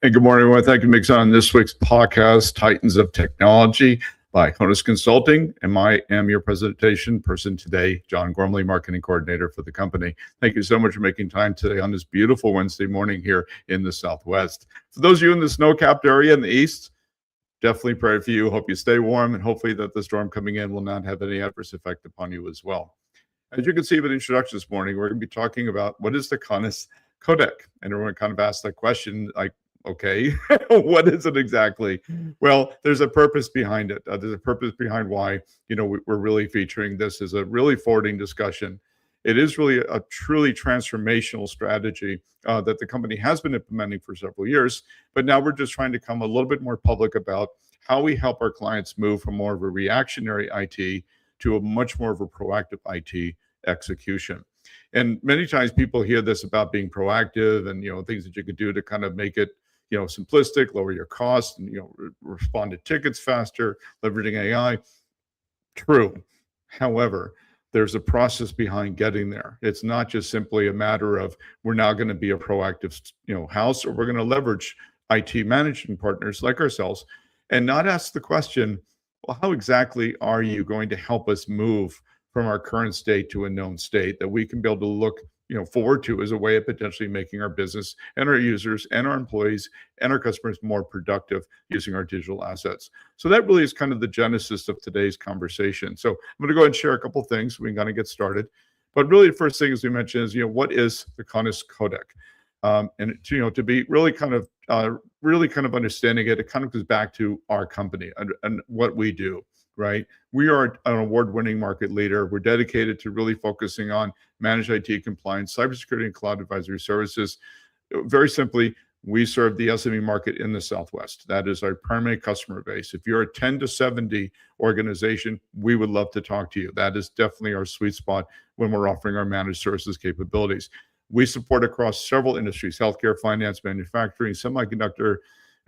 Hey, good morning, everyone. Thank you for being on this week's podcast, Titans of Technology by Coeus Consulting. And I am your presentation person today, John Gormally, Marketing Coordinator for the company. Thank you so much for making time today on this beautiful Wednesday morning here in the Southwest. For those of you in the snow-capped area in the East, definitely pray for you. Hope you stay warm, and hopefully that the storm coming in will not have any adverse effect upon you as well. As you can see with the introduction this morning, we're going to be talking about what is the Coeus Codex. And everyone kind of asked that question, like, okay, what is it exactly? Well, there's a purpose behind it. There's a purpose behind why, we're really featuring this as a really forwarding discussion. It is really a truly transformational strategy that the company has been implementing for several years, but now we're just trying to come a little bit more public about how we help our clients move from more of a reactionary IT to a much more of a proactive IT execution. And many times people hear this about being proactive and, things that you could do to kind of make it, simplistic, lower your costs, and, respond to tickets faster, leveraging AI. True. However, there's a process behind getting there. It's not just simply a matter of we're now going to be a proactive, house, or we're going to leverage IT management partners like ourselves and not ask the question, well, how exactly are you going to help us move from our current state to a known state that we can be able to look forward to as a way of potentially making our business and our users and our employees and our customers more productive using our digital assets. So that really is kind of the genesis of today's conversation. So I'm going to go ahead and share a couple things. We can kind of get started. But really the first thing, as we mentioned, is, what is the Coeus Codex? And to be really kind of understanding it, it kind of goes back to our company and what we do. Right? We are an award-winning market leader. We're dedicated to really focusing on managed IT compliance, cybersecurity, and cloud advisory services. Very simply, we serve the SME market in the Southwest. That is our primary customer base. If you're a 10 to 70 organization, we would love to talk to you. That is definitely our sweet spot when we're offering our managed services capabilities. We support across several industries: healthcare, finance, manufacturing, semiconductor,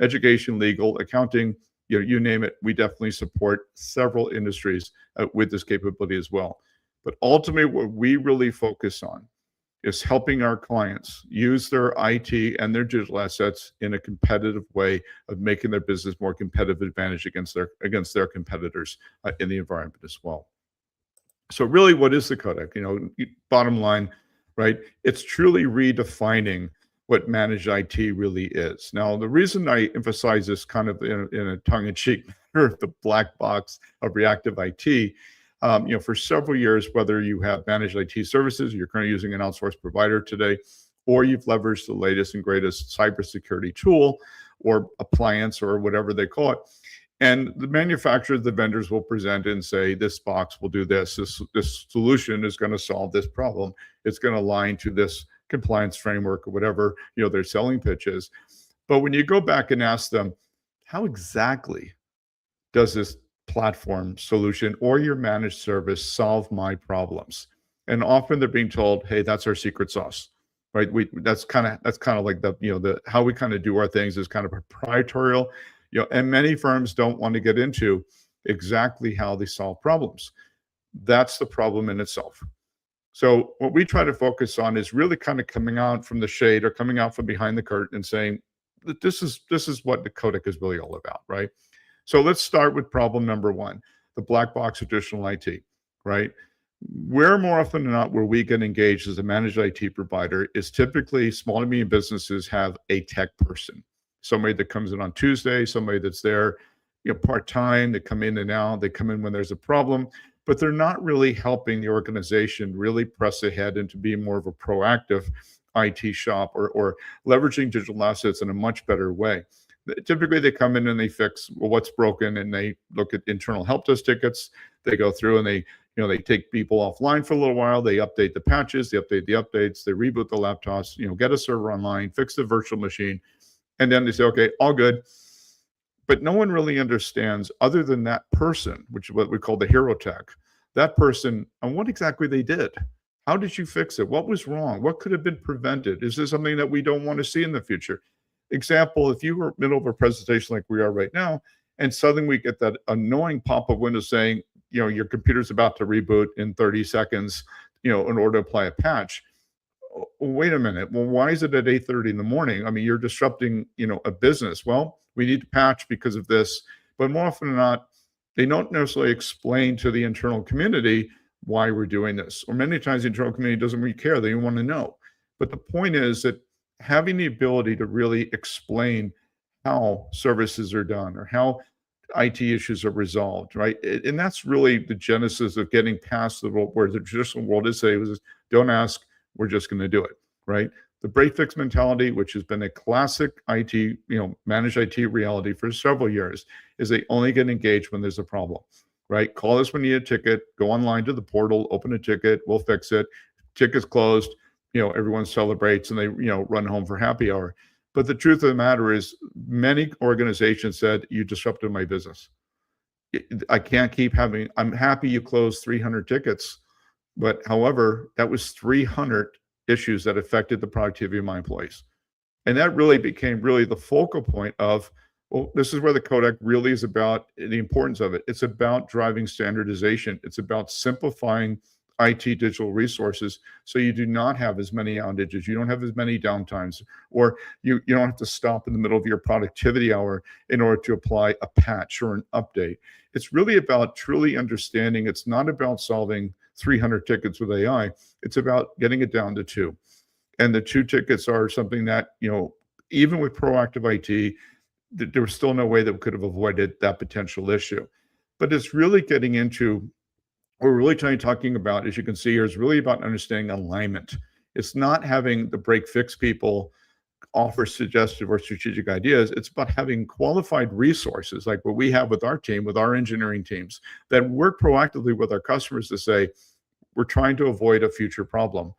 education, legal, accounting, you name it. We definitely support several industries with this capability as well. But ultimately, what we really focus on is helping our clients use their IT and their digital assets in a competitive way of making their business more competitive advantage against their competitors in the environment as well. So really, what is the Codex? Bottom line, right? It's truly redefining what managed IT really is. Now, the reason I emphasize this kind of in a tongue-in-cheek manner, the black box of reactive IT, for several years, whether you have managed IT services, you're currently using an outsourced provider today, or you've leveraged the latest and greatest cybersecurity tool or appliance or whatever they call it, and the manufacturers, the vendors will present and say, this box will do this. This solution is going to solve this problem. It's going to align to this compliance framework or whatever their selling pitch is. But when you go back and ask them, how exactly does this platform solution or your managed service solve my problems? And often they're being told, hey, that's our secret sauce, right? That's kind of like the how we kind of do our things is kind of proprietary, and many firms don't want to get into exactly how they solve problems. That's the problem in itself. So what we try to focus on is really kind of coming out from the shade or coming out from behind the curtain and saying that this is what the Codex is really all about, right? So let's start with problem number one, the black box traditional IT, right? Where more often than not where we get engaged as a managed IT provider is typically small to medium businesses have a tech person, somebody that comes in on Tuesday, somebody that's there part-time, they come in and out, they come in when there's a problem, but they're not really helping the organization really press ahead into being more of a proactive IT shop or leveraging digital assets in a much better way. Typically, they come in and they fix what's broken, and they look at internal help desk tickets. They go through and they take people offline for a little while. They update the patches, they update the updates, they reboot the laptops, get a server online, fix the virtual machine, and then they say, okay, all good. But no one really understands, other than that person, which is what we call the hero tech, that person and what exactly they did. How did you fix it? What was wrong? What could have been prevented? Is this something that we don't want to see in the future? Example, if you were in the middle of a presentation like we are right now, and suddenly we get that annoying pop-up window saying, your computer's about to reboot in 30 seconds, in order to apply a patch. wait a minute. Well, why is it at 8:30 in the morning? I mean, you're disrupting, a business. Well, we need to patch because of this. But more often than not, they don't necessarily explain to the internal community why we're doing this. Or many times the internal community doesn't really care. They want to know. But the point is that having the ability to really explain how services are done or how IT issues are resolved, right? And that's really the genesis of getting past the world where the traditional world is say was don't ask, we're just going to do it, right? The break fix mentality, which has been a classic IT, managed IT reality for several years, is they only get engaged when there's a problem, right? Call us when you need a ticket, go online to the portal, open a ticket, we'll fix it. Ticket's closed, everyone celebrates and they, run home for happy hour. But the truth of the matter is, many organizations said, you disrupted my business. I can't keep having, I'm happy you closed 300 tickets, but however, that was 300 issues that affected the productivity of my employees. And that really became really the focal point of, well, this is where the Codex really is about the importance of it. It's about driving standardization. It's about simplifying IT digital resources so you do not have as many outages, you don't have as many downtimes, or you don't have to stop in the middle of your productivity hour in order to apply a patch or an update. It's really about truly understanding. It's not about solving 300 tickets with AI. It's about getting it down to 2. And the 2 tickets are something that, even with proactive IT, there was still no way that we could have avoided that potential issue. But it's really getting into what we're really talking about, as you can see here, is really about understanding alignment. It's not having the break fix people offer suggestive or strategic ideas. It's about having qualified resources like what we have with our team, with our engineering teams, that work proactively with our customers to say, we're trying to avoid a future problem.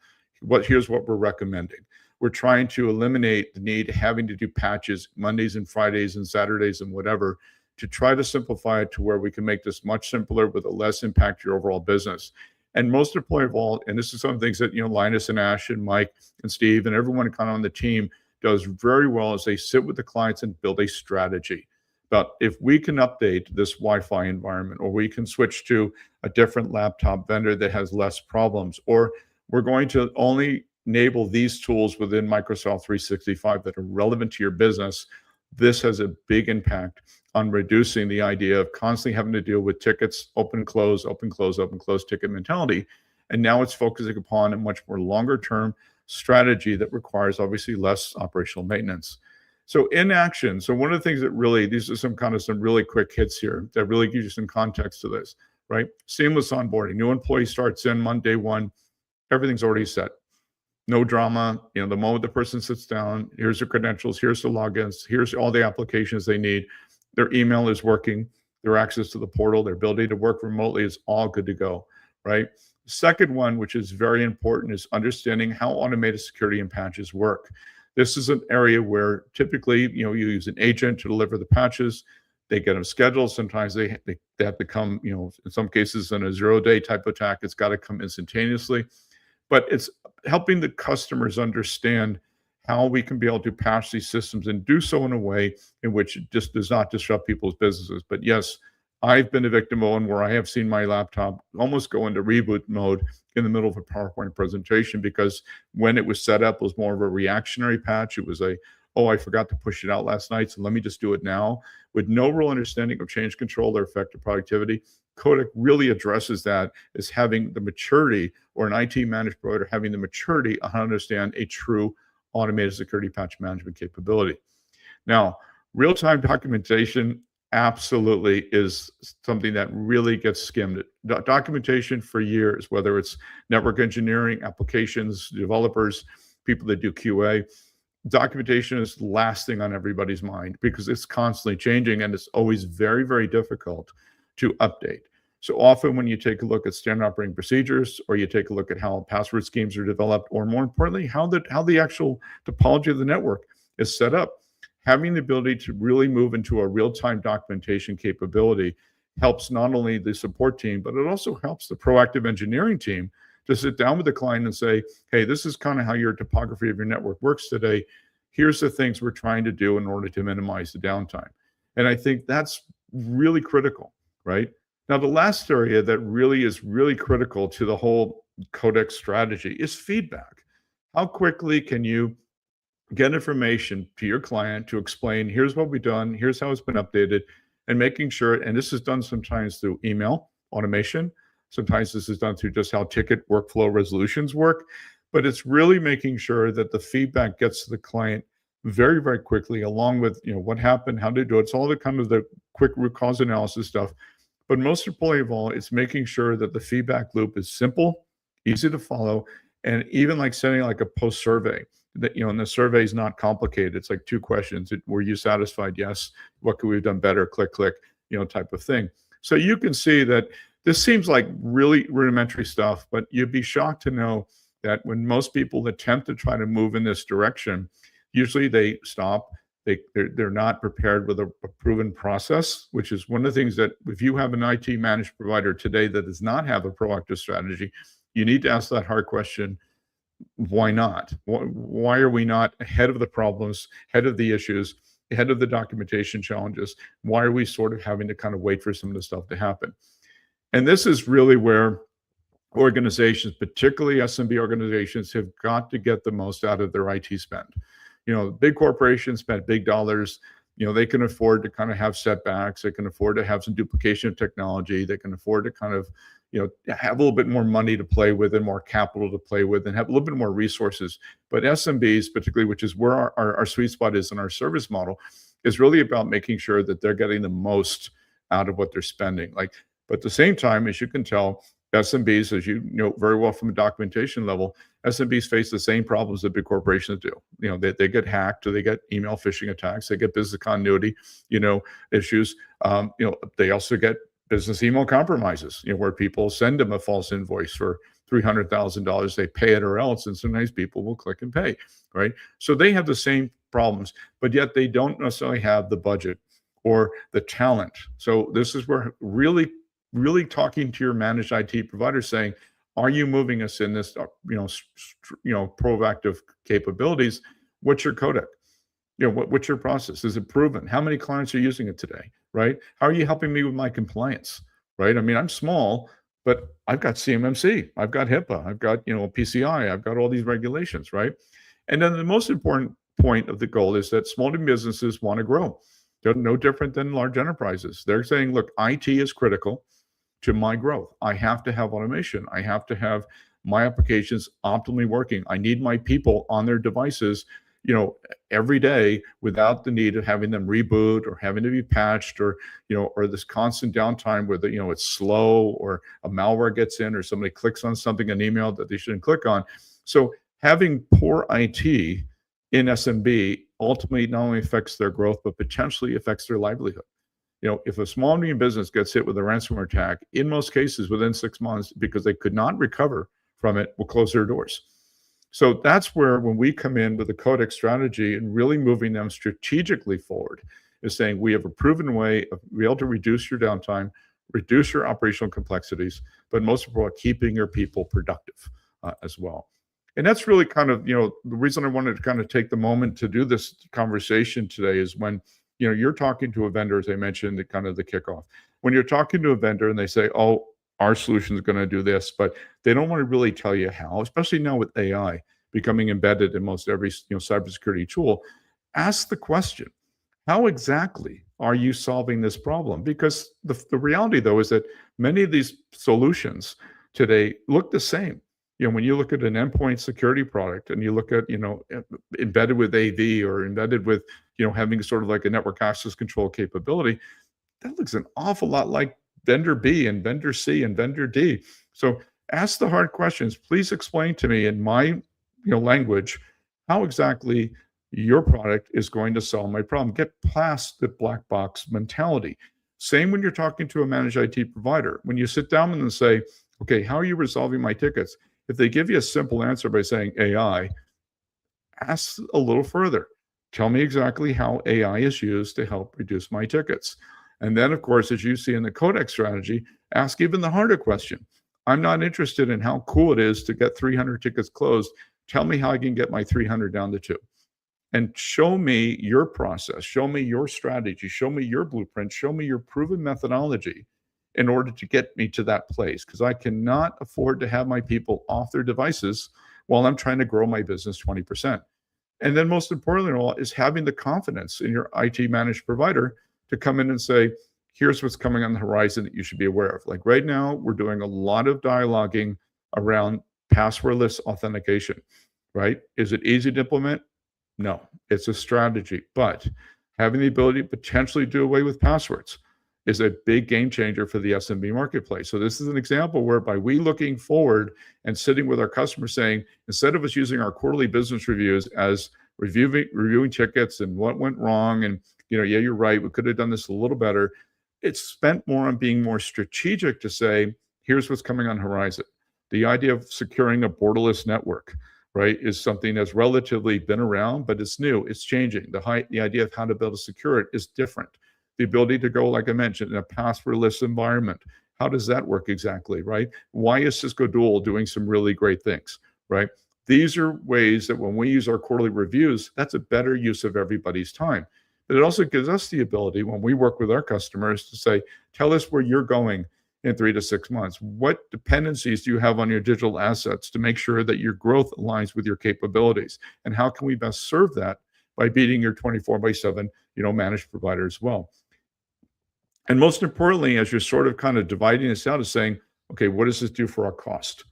Here's what we're recommending. We're trying to eliminate the need of having to do patches Mondays and Fridays and Saturdays and whatever, to try to simplify it to where we can make this much simpler with a less impact to your overall business. And most important of all, and this is some things that Linus and Ash and Mike and Steve and everyone kind of on the team does very well, is they sit with the clients and build a strategy. But if we can update this Wi-Fi environment, or we can switch to a different laptop vendor that has less problems, or we're going to only enable these tools within Microsoft 365 that are relevant to your business, this has a big impact on reducing the idea of constantly having to deal with tickets, open, close, open, close, open, close ticket mentality. And now it's focusing upon a much more longer term strategy that requires obviously less operational maintenance. So in action, so one of the things that really, these are some really quick hits here that really gives you some context to this, right? Seamless onboarding. New employee starts in Monday 1, everything's already set. No drama. The moment the person sits down, here's their credentials, here's the logins, here's all the applications they need. Their email is working, their access to the portal, their ability to work remotely is all good to go, right? Second one, which is very important, is understanding how automated security and patches work. This is an area where typically, you use an agent to deliver the patches. They get them scheduled. Sometimes they have to come, in some cases in a 0-day type attack, it's got to come instantaneously. But it's helping the customers understand how we can be able to patch these systems and do so in a way in which it just does not disrupt people's businesses. But yes, I've been a victim of one where I have seen my laptop almost go into reboot mode in the middle of a PowerPoint presentation, because when it was set up, it was more of a reactionary patch. It was I forgot to push it out last night, so let me just do it now, with no real understanding of change control or effective productivity. Codex really addresses that, as having the maturity, or an IT managed provider having the maturity on how to understand a true automated security patch management capability. Now, real-time documentation absolutely is something that really gets skimmed. Documentation for years, whether it's network engineering, applications, developers, people that do QA, documentation is the last thing on everybody's mind, because it's constantly changing and it's always very, very difficult to update. So often when you take a look at standard operating procedures, or you take a look at how password schemes are developed, or more importantly, how the actual topology of the network is set up, having the ability to really move into a real-time documentation capability helps not only the support team, but it also helps the proactive engineering team to sit down with the client and say, hey, this is kind of how your topography of your network works today. Here's the things we're trying to do in order to minimize the downtime. And I think that's really critical, right? Now, the last area that really is really critical to the whole Codex strategy is feedback. How quickly can you get information to your client to explain, here's what we've done, here's how it's been updated, and making sure, and this is done sometimes through email automation. Sometimes this is done through just how ticket workflow resolutions work, but it's really making sure that the feedback gets to the client very, very quickly, along with, what happened, how to do it. It's all the kind of the quick root cause analysis stuff. But most importantly of all, it's making sure that the feedback loop is simple, easy to follow, and even like sending like a post survey that, and the survey is not complicated. It's like 2 questions. Were you satisfied? Yes. What could we have done better? Click, click, type of thing. So you can see that this seems like really rudimentary stuff, but you'd be shocked to know that when most people attempt to try to move in this direction, usually they stop. They're not prepared with a proven process, which is one of the things that if you have an IT managed provider today that does not have a proactive strategy, you need to ask that hard question. Why not? Why are we not ahead of the problems, ahead of the issues, ahead of the documentation challenges? Why are we sort of having to kind of wait for some of the stuff to happen? And this is really where organizations, particularly SMB organizations, have got to get the most out of their IT spend. Big corporations spend big dollars. They can afford to kind of have setbacks. They can afford to have some duplication of technology. They can afford to kind of, have a little bit more money to play with and more capital to play with and have a little bit more resources. But SMBs, particularly, which is where our sweet spot is in our service model, is really about making sure that they're getting the most out of what they're spending. But at the same time, as you can tell, SMBs, as you know very well from a documentation level, SMBs face the same problems that big corporations do. They get hacked, or they get email phishing attacks, they get business continuity, issues. They also get business email compromises, where people send them a false invoice for $300,000. They pay it or else, and sometimes people will click and pay, right? So they have the same problems, but yet they don't necessarily have the budget or the talent. So this is where really talking to your managed IT provider, saying, are you moving us in this, proactive capabilities? What's your codec? What's your process? Is it proven? How many clients are using it today, right? How are you helping me with my compliance, right? I mean, I'm small, but I've got CMMC, I've got HIPAA, I've got, PCI, I've got all these regulations, right? And then the most important point of the goal is that small to businesses want to grow. They're no different than large enterprises. They're saying, look, IT is critical to my growth. I have to have automation. I have to have my applications optimally working. I need my people on their devices, every day, without the need of having them reboot or having to be patched, or this constant downtime where it's slow, or a malware gets in, or somebody clicks on something, an email that they shouldn't click on. So having poor IT in SMB ultimately not only affects their growth, but potentially affects their livelihood. If a small medium business gets hit with a ransomware attack, in most cases within 6 months, because they could not recover from it, will close their doors. So that's where, when we come in with a Codex strategy and really moving them strategically forward, is saying we have a proven way of being able to reduce your downtime, reduce your operational complexities, but most of all, keeping your people productive as well. And that's really kind of, the reason I wanted to kind of take the moment to do this conversation today is when, you're talking to a vendor, as I mentioned, the kind of the kickoff. When you're talking to a vendor and they say, oh, our solution is going to do this, but they don't want to really tell you how, especially now with AI becoming embedded in most every cybersecurity tool. Ask the question, how exactly are you solving this problem? Because the reality, though, is that many of these solutions today look the same. When you look at an endpoint security product and you look at, embedded with AV, or embedded with, having sort of like a network access control capability, that looks an awful lot like vendor B and vendor C and vendor D. So ask the hard questions. Please explain to me in my, language, how exactly your product is going to solve my problem. Get past the black box mentality. Same when you're talking to a managed IT provider. When you sit down with them and say, okay, how are you resolving my tickets? If they give you a simple answer by saying AI, ask a little further. Tell me exactly how AI is used to help reduce my tickets. And then, of course, as you see in the Codex strategy, ask even the harder question. I'm not interested in how cool it is to get 300 tickets closed. Tell me how I can get my 300 down to 2. And show me your process. Show me your strategy. Show me your blueprint. Show me your proven methodology in order to get me to that place. Because I cannot afford to have my people off their devices while I'm trying to grow my business 20%. And then most importantly of all is having the confidence in your IT managed provider to come in and say, here's what's coming on the horizon that you should be aware of. Like right now, we're doing a lot of dialoguing around passwordless authentication, right? Is it easy to implement? No, it's a strategy, but having the ability to potentially do away with passwords is a big game changer for the SMB marketplace. So this is an example whereby we looking forward and sitting with our customers saying, instead of us using our quarterly business reviews as reviewing tickets and what went wrong, and yeah, you're right, we could have done this a little better. It's spent more on being more strategic to say, here's what's coming on horizon. The idea of securing a borderless network, right, is something that's relatively been around, but it's new, it's changing. The idea of how to be able to secure it is different. The ability to go, like I mentioned, in a passwordless environment. How does that work exactly, right? Why is Cisco Dual doing some really great things, right? These are ways that when we use our quarterly reviews, that's a better use of everybody's time. But it also gives us the ability when we work with our customers to say, tell us where you're going in 3 to 6 months. What dependencies do you have on your digital assets to make sure that your growth aligns with your capabilities? And how can we best serve that by beating your 24/7, managed provider as well? And most importantly, as you're sort of kind of dividing this out, is saying, okay, what does this do for our cost?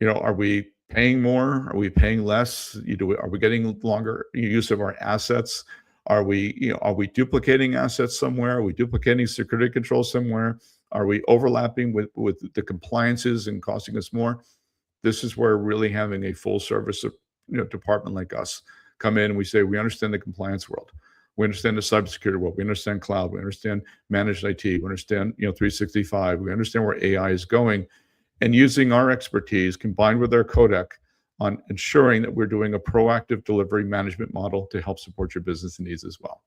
Are we paying more? Are we paying less? Are we getting longer use of our assets? Are we duplicating assets somewhere? Are we duplicating security controls somewhere? Are we overlapping with the compliances and costing us more? This is where really having a full service department like us come in and we say, we understand the compliance world. We understand the cybersecurity world. We understand cloud. We understand managed IT. We understand 365. We understand where AI is going, and using our expertise combined with our codec on ensuring that we're doing a proactive delivery management model to help support your business needs as well.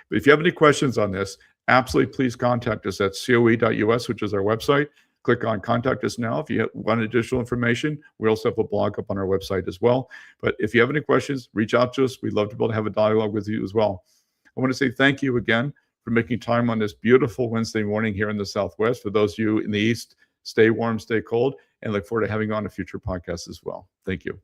But if you have any questions on this, absolutely please contact us at coe.us, which is our website. Click on Contact Us Now if you want additional information. We also have a blog up on our website as well. But if you have any questions, reach out to us. We'd love to be able to have a dialogue with you as well. I want to say thank you again for making time on this beautiful Wednesday morning here in the Southwest. For those of you in the East, stay warm, stay cold, and look forward to having you on a future podcast as well. Thank you.